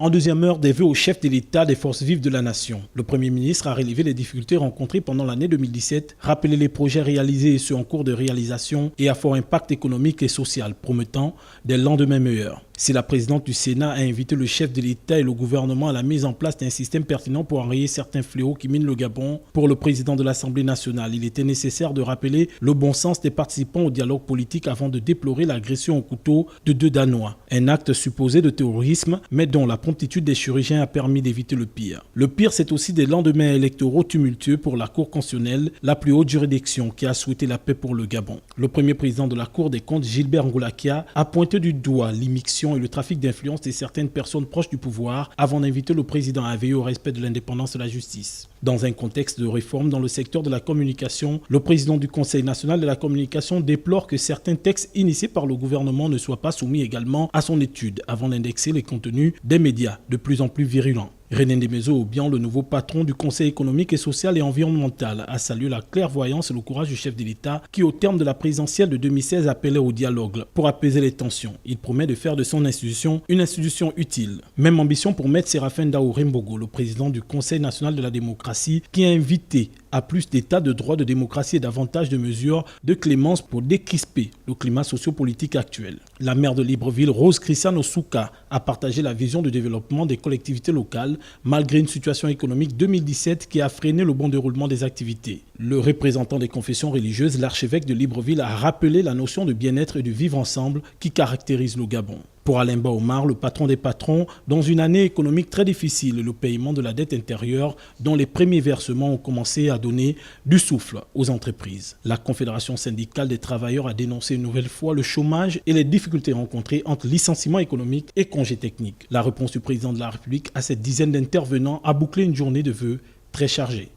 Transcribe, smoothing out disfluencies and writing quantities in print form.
En deuxième heure, des vœux au chef de l'État des forces vives de la nation. Le Premier ministre a relevé les difficultés rencontrées pendant l'année 2017, rappelé les projets réalisés et ceux en cours de réalisation et à fort impact économique et social, promettant des lendemains meilleurs. Si la présidente du Sénat a invité le chef de l'État et le gouvernement à la mise en place d'un système pertinent pour enrayer certains fléaux qui minent le Gabon, pour le président de l'Assemblée nationale, il était nécessaire de rappeler le bon sens des participants au dialogue politique avant de déplorer l'agression au couteau de 2 Danois. Un acte supposé de terrorisme, mais dont la promptitude des chirurgiens a permis d'éviter le pire. Le pire, c'est aussi des lendemains électoraux tumultueux pour la Cour constitutionnelle, la plus haute juridiction qui a souhaité la paix pour le Gabon. Le premier président de la Cour des comptes, Gilbert Ngoulakia, a pointé du doigt l'immixtion et le trafic d'influence de certaines personnes proches du pouvoir avant d'inviter le président à veiller au respect de l'indépendance de la justice. Dans un contexte de réforme dans le secteur de la communication, le président du Conseil national de la communication déplore que certains textes initiés par le gouvernement ne soient pas soumis également à son étude avant d'indexer les contenus des médias de plus en plus virulents. René Ndemezo-Obiang, le nouveau patron du Conseil économique et social et environnemental, a salué la clairvoyance et le courage du chef de l'État qui, au terme de la présidentielle de 2016, appelait au dialogue pour apaiser les tensions. Il promet de faire de son institution une institution utile. Même ambition pour Maître Séraphin Daouré Mbogo, le président du Conseil national de la démocratie, qui a invité à plus d'état de droit, de démocratie et davantage de mesures de clémence pour décrisper le climat sociopolitique actuel. La maire de Libreville, Rose Christiane Osouka, a partagé la vision de développement des collectivités locales malgré une situation économique 2017 qui a freiné le bon déroulement des activités. Le représentant des confessions religieuses, l'archevêque de Libreville, a rappelé la notion de bien-être et de vivre ensemble qui caractérise le Gabon. Pour Alain Baomar, le patron des patrons, dans une année économique très difficile, le paiement de la dette intérieure, dont les premiers versements ont commencé à donner du souffle aux entreprises. La Confédération syndicale des travailleurs a dénoncé une nouvelle fois le chômage et les difficultés rencontrées entre licenciements économiques et congés techniques. La réponse du président de la République à cette dizaine d'intervenants a bouclé une journée de vœux très chargée.